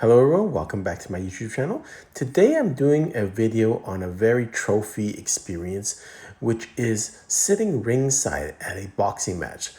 Hello everyone, welcome back to my YouTube channel. Today I'm doing a video on a very trophy experience, which is sitting ringside at a boxing match.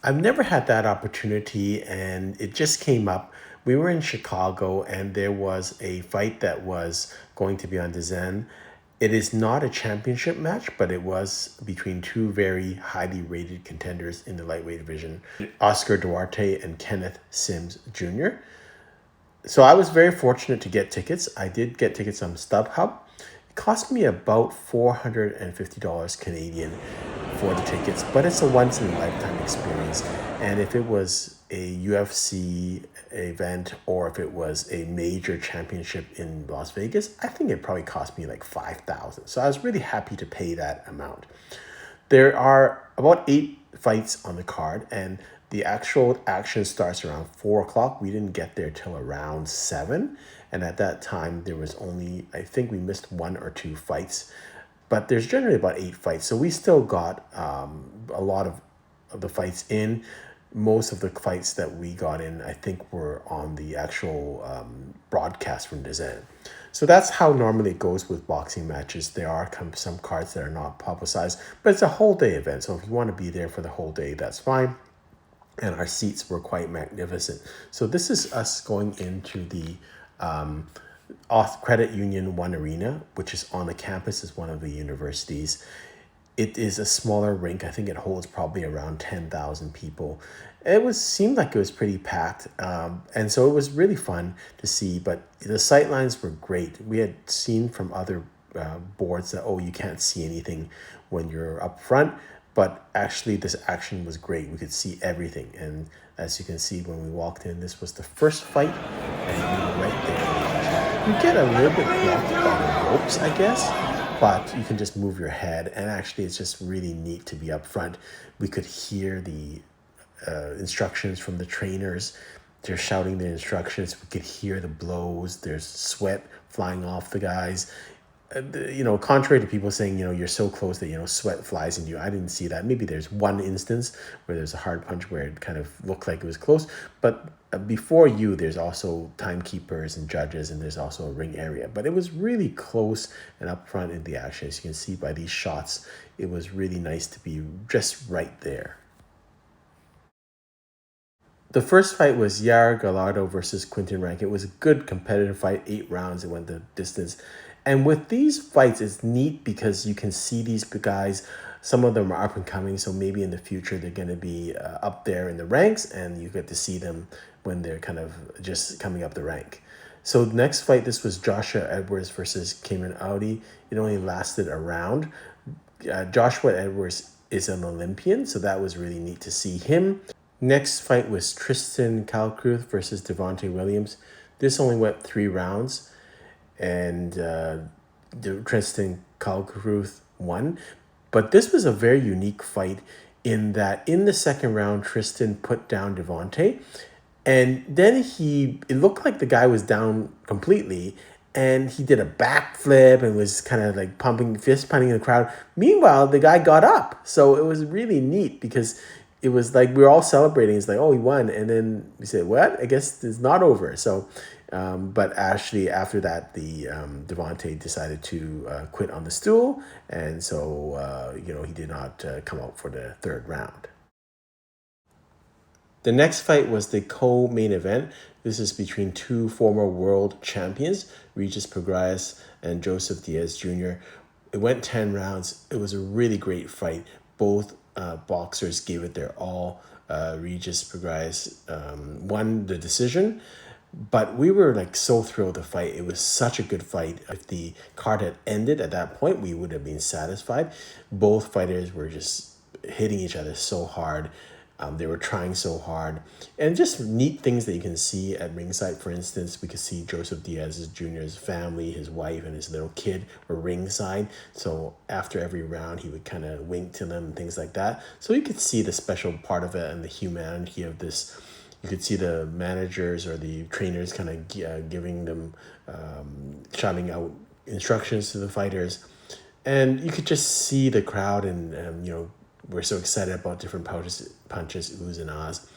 I've never had that opportunity and it just came up. We were in Chicago and there was a fight that was going to be on DAZN. It is not a championship match, but it was between two very highly rated contenders in the lightweight division, Oscar Duarte and Kenneth Sims Jr. So I was very fortunate to get tickets. I did get tickets on Stubhub. It cost me about $450 Canadian for the tickets, but it's a once in a lifetime experience. And if it was a UFC event or if it was a major championship in Las Vegas, I think it probably cost me like $5,000. So I was really happy to pay that amount. There are about 8 fights on the card, and the actual action starts around 4 o'clock. We didn't get there till around 7. And at that time, there was only, I think we missed 1 or 2 fights. But there's generally about 8 fights. So we still got a lot of the fights in. Most of the fights that we got in, I think, were on the actual broadcast from DAZN. So that's how normally it goes with boxing matches. There are some cards that are not publicized, but it's a whole day event. So if you want to be there for the whole day, that's fine. And our seats were quite magnificent. So this is us going into the Credit Union One Arena, which is on the campus of one of the universities. It is a smaller rink. I think it holds probably around 10,000 people. Seemed like it was pretty packed, and so it was really fun to see. But the sightlines were great. We had seen from other boards that you can't see anything when you're up front, but actually this action was great. We could see everything, and as you can see when we walked in, this was the first fight, and we were right there. You get a little bit blocked by the ropes, I guess, but you can just move your head, and actually it's just really neat to be up front. We could hear the instructions from the trainers. They're shouting the instructions. We could hear the blows. There's sweat flying off the guys. Contrary to people saying, you're so close that, sweat flies into you. I didn't see that. Maybe there's one instance where there's a hard punch where it kind of looked like it was close. But before you, there's also timekeepers and judges, and there's also a ring area. But it was really close and up front in the action. As you can see by these shots, it was really nice to be just right there. The first fight was Yair Gallardo versus Quinton Rank. It was a good competitive fight, 8 rounds. It went the distance. And with these fights, it's neat because you can see these guys. Some of them are up and coming, so maybe in the future they're going to be up there in the ranks, and you get to see them when they're kind of just coming up the rank. So the next fight, this was Joshua Edwards versus Cayman Audi. It only lasted a round. Joshua Edwards is an Olympian, so that was really neat to see him. Next fight was Tristan Kalkruth versus Devontae Williams. This only went 3 rounds, and Tristan Kalkruth won. But this was a very unique fight in that in the second round, Tristan put down Devontae, and then it looked like the guy was down completely, and he did a backflip and was kind of like fist pumping in the crowd. Meanwhile, the guy got up. So it was really neat because it was like we were all celebrating. It's like, he won. And then we said, what? I guess it's not over. So, but actually after that, the Devontae decided to quit on the stool. And so, he did not come out for the 3rd round. The next fight was the co-main event. This is between 2 former world champions, Regis Prograis and Joseph Diaz Jr. It went 10 rounds. It was a really great fight. Both boxers gave it their all. Regis Prograis won the decision, but we were so thrilled to fight. It was such a good fight. If the card had ended at that point, we would have been satisfied. Both fighters were just hitting each other so hard. They were trying so hard, and just neat things that you can see at ringside. For instance, we could see Joseph Diaz Jr.'s family, his wife and his little kid were ringside. So after every round, he would kind of wink to them and things like that. So you could see the special part of it and the humanity of this. You could see the managers or the trainers kind of giving them, shouting out instructions to the fighters. And you could just see the crowd and, we're so excited about different punches, oohs and ahs.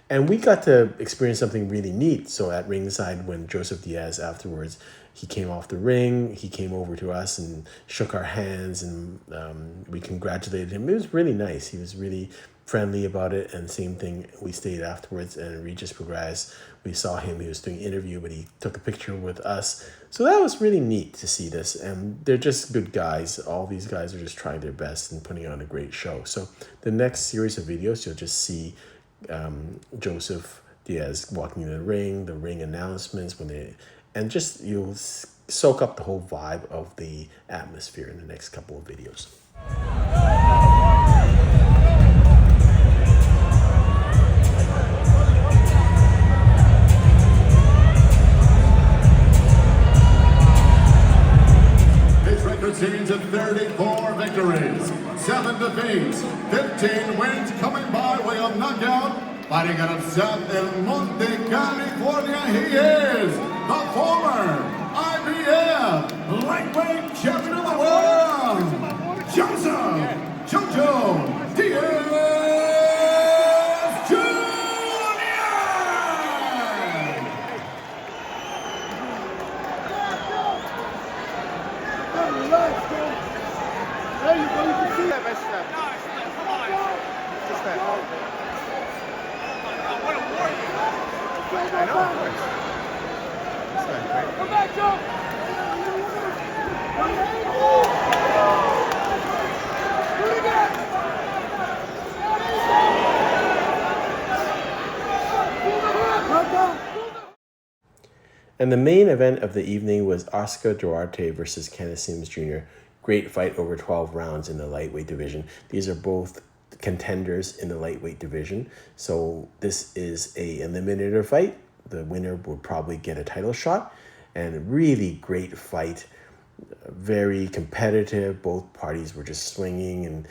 And we got to experience something really neat. So at ringside, when Joseph Diaz afterwards, he came off the ring, he came over to us and shook our hands, and we congratulated him. It was really nice. He was really friendly about it. And same thing, we stayed afterwards, and Regis Progress, we saw him, he was doing an interview, but he took a picture with us. So that was really neat to see this. And they're just good guys. All these guys are just trying their best and putting on a great show. So the next series of videos, you'll just see Joseph Diaz walking in the ring announcements, and just you'll soak up the whole vibe of the atmosphere in the next couple of videos. His record stands at 34 victories, 7 defeats, 15 wins coming by way of knockout. Fighting out of South El Monte, California, he is the former IBF lightweight champion of the world, Joseph Jojo Diaz Jr. There you go, you can see that by step. Just that. I know, of course. That's not great. Come back, Joe! Do it again! And the main event of the evening was Oscar Duarte versus Kenneth Sims Jr. Great fight over 12 rounds in the lightweight division. These are both contenders in the lightweight division. So this is a eliminator fight. The winner would probably get a title shot. And really great fight. Very competitive. Both parties were just swinging, and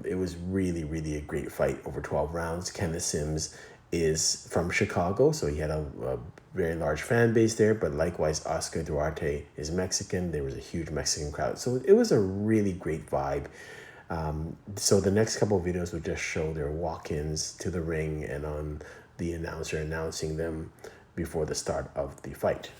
it was really, really a great fight over 12 rounds. Kenneth Sims is from Chicago, so he had a very large fan base there, but likewise Oscar Duarte is Mexican. There was a huge Mexican crowd, so it was a really great vibe. So the next couple of videos would just show their walk-ins to the ring and on the announcer announcing them before the start of the fight.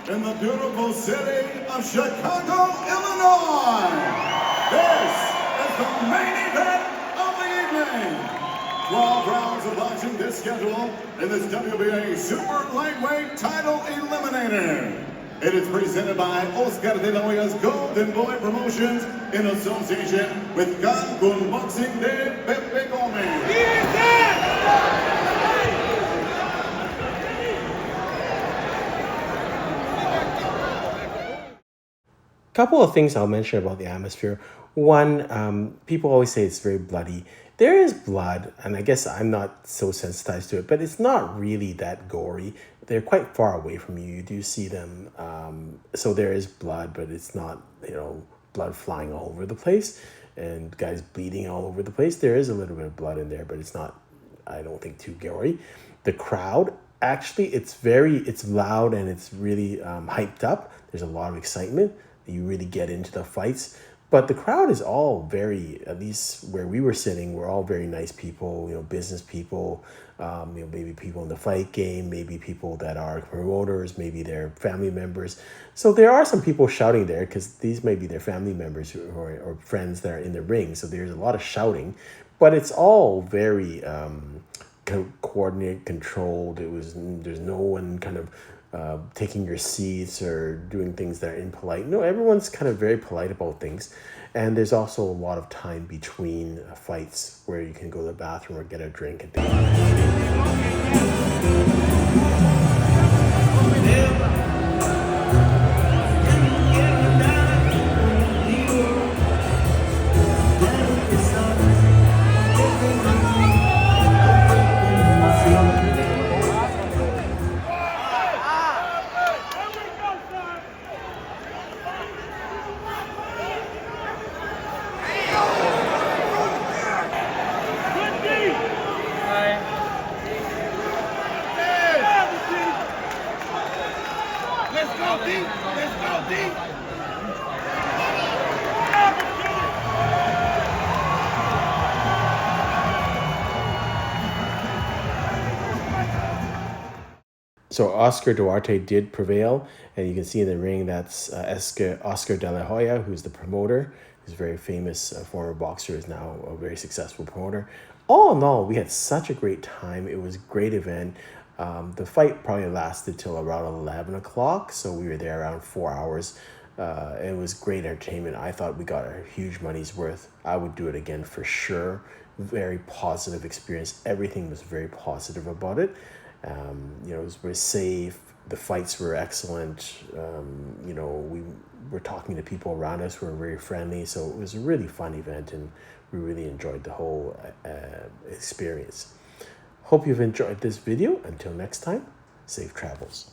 In the beautiful city of Chicago, Illinois. This is the main event of the evening. 12 rounds of boxing this schedule in this WBA Super Lightweight Title Eliminator. It is presented by Oscar de la Hoya's Golden Boy Promotions in association with Cancun Boxing de Pepe Gomez. Couple of things I'll mention about the atmosphere. One, people always say it's very bloody. There is blood, and I guess I'm not so sensitized to it, but it's not really that gory. They're quite far away from you. You do see them. So there is blood, but it's not, blood flying all over the place and guys bleeding all over the place. There is a little bit of blood in there, but it's not, I don't think, too gory. The crowd, actually, it's loud and it's really hyped up. There's a lot of excitement. You really get into the fights, but the crowd is all very, at least where we were sitting, we're all very nice people, business people, maybe people in the fight game, maybe people that are promoters, maybe they're family members. So there are some people shouting there because these may be their family members or friends that are in the ring. So there's a lot of shouting, but it's all very coordinated, controlled. There's no one kind of taking your seats or doing things that are impolite. No, everyone's kind of very polite about things. And there's also a lot of time between fights where you can go to the bathroom or get a drink and things like that. So Oscar Duarte did prevail, and you can see in the ring that's Oscar De La Hoya, who's the promoter. He's a very famous former boxer, is now a very successful promoter. All in all, we had such a great time. It was a great event. The fight probably lasted till around 11 o'clock, so we were there around 4 hours. It was great entertainment. I thought we got a huge money's worth. I would do it again for sure. Very positive experience. Everything was very positive about it. It was very safe. The fights were excellent. We were talking to people around us who were very friendly. So it was a really fun event, and we really enjoyed the whole experience. Hope you've enjoyed this video. Until next time, safe travels.